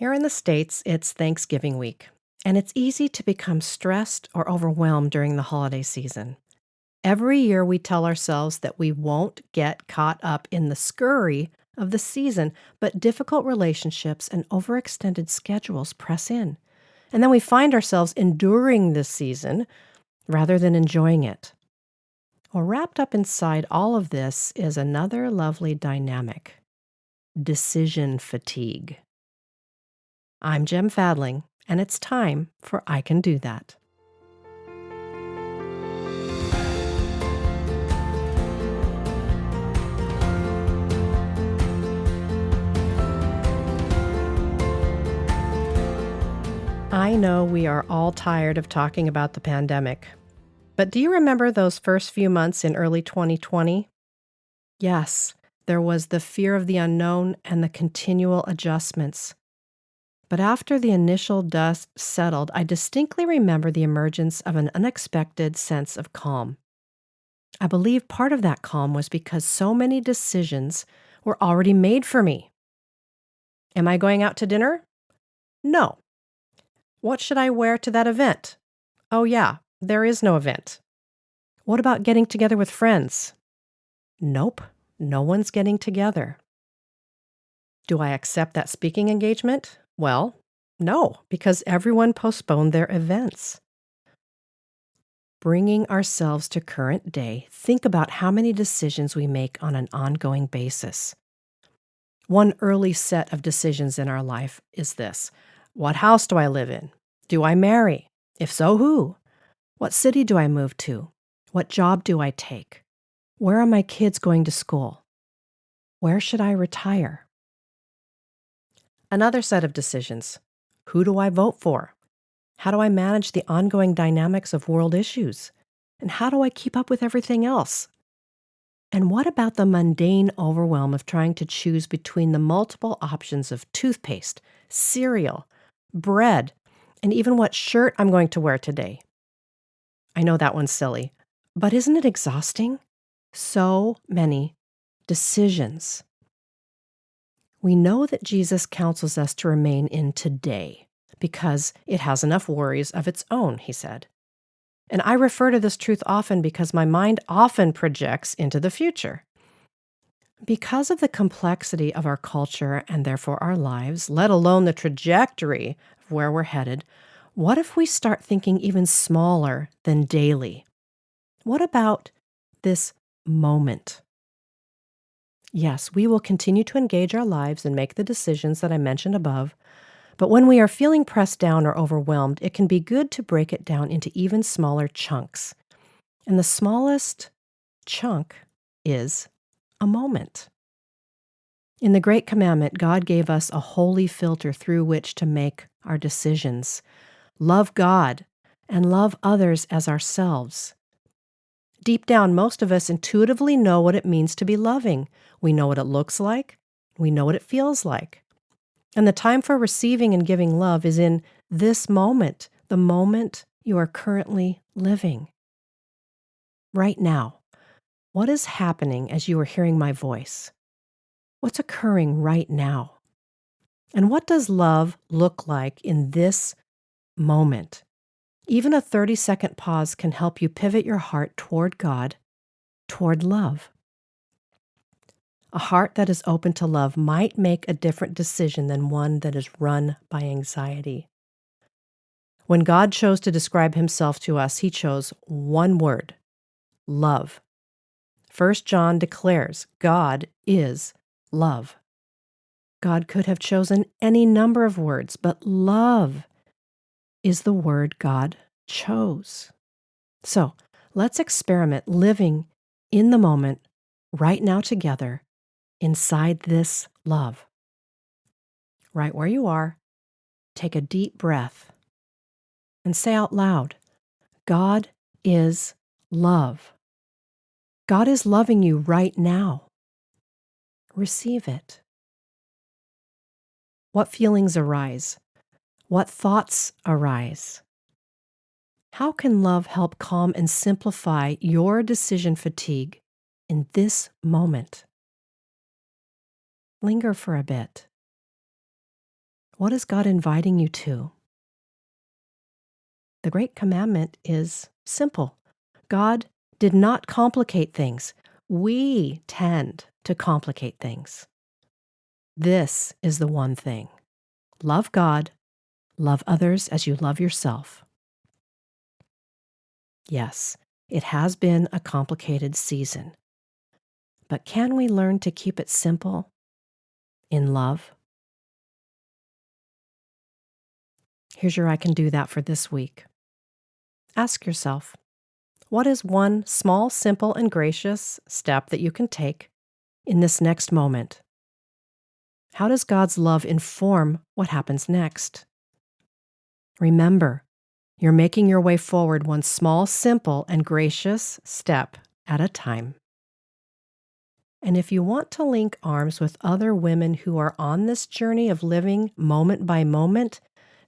Here in the States, it's Thanksgiving week, and it's easy to become stressed or overwhelmed during the holiday season. Every year, we tell ourselves that we won't get caught up in the scurry of the season, but difficult relationships and overextended schedules press in. And then we find ourselves enduring this season rather than enjoying it. Well, wrapped up inside all of this is another lovely dynamic: decision fatigue. I'm Jem Fadling, and it's time for I Can Do That. I know we are all tired of talking about the pandemic, but do you remember those first few months in early 2020? Yes, there was the fear of the unknown and the continual adjustments. But after the initial dust settled, I distinctly remember the emergence of an unexpected sense of calm. I believe part of that calm was because so many decisions were already made for me. Am I going out to dinner? No. What should I wear to that event? Oh yeah, there is no event. What about getting together with friends? Nope, no one's getting together. Do I accept that speaking engagement? Well, no, because everyone postponed their events. Bringing ourselves to current day, think about how many decisions we make on an ongoing basis. One early set of decisions in our life is this: what house do I live in? Do I marry? If so, who? What city do I move to? What job do I take? Where are my kids going to school? Where should I retire? Another set of decisions: who do I vote for? How do I manage the ongoing dynamics of world issues? And how do I keep up with everything else? And what about the mundane overwhelm of trying to choose between the multiple options of toothpaste, cereal, bread, and even what shirt I'm going to wear today? I know that one's silly, but isn't it exhausting? So many decisions. We know that Jesus counsels us to remain in today because it has enough worries of its own, he said. And I refer to this truth often because my mind often projects into the future. Because of the complexity of our culture and therefore our lives, let alone the trajectory of where we're headed, what if we start thinking even smaller than daily? What about this moment? Yes, we will continue to engage our lives and make the decisions that I mentioned above, but when we are feeling pressed down or overwhelmed, it can be good to break it down into even smaller chunks. And the smallest chunk is a moment. In the Great Commandment, God gave us a holy filter through which to make our decisions. Love God and love others as ourselves. Deep down, most of us intuitively know what it means to be loving. We know what it looks like. We know what it feels like. And the time for receiving and giving love is in this moment, the moment you are currently living. Right now, what is happening as you are hearing my voice? What's occurring right now? And what does love look like in this moment? Even a 30-second pause can help you pivot your heart toward God, toward love. A heart that is open to love might make a different decision than one that is run by anxiety. When God chose to describe himself to us, he chose one word: love. 1 John declares God is love. God could have chosen any number of words, but love is the word God chose. So let's experiment living in the moment right now together inside this love. Right where you are, take a deep breath and say out loud, God is love. God is loving you right now. Receive it. What feelings arise? What thoughts arise? How can love help calm and simplify your decision fatigue in this moment? Linger for a bit. What is God inviting you to? The great commandment is simple. God did not complicate things. We tend to complicate things. This is the one thing. Love God, love others as you love yourself. Yes, it has been a complicated season, but can we learn to keep it simple in love? Here's your I can do that for this week. Ask yourself, what is one small, simple, and gracious step that you can take in this next moment? How does God's love inform what happens next? Remember, you're making your way forward one small, simple, and gracious step at a time. And if you want to link arms with other women who are on this journey of living moment by moment,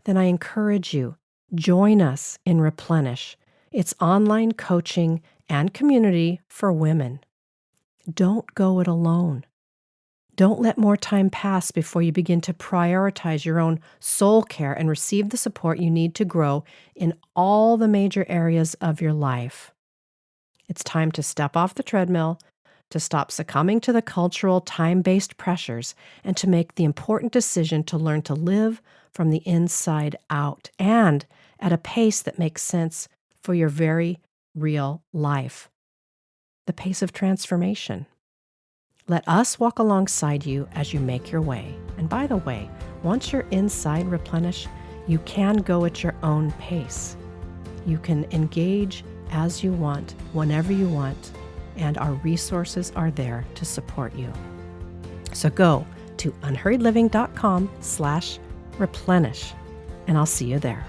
then I encourage you, join us in Replenish. It's online coaching and community for women. Don't go it alone. Don't let more time pass before you begin to prioritize your own soul care and receive the support you need to grow in all the major areas of your life. It's time to step off the treadmill, to stop succumbing to the cultural time-based pressures, and to make the important decision to learn to live from the inside out and at a pace that makes sense for your very real life. The pace of transformation. Let us walk alongside you as you make your way. And by the way, once you're inside Replenish, you can go at your own pace. You can engage as you want, whenever you want, and our resources are there to support you. So go to unhurriedliving.com/replenish, and I'll see you there.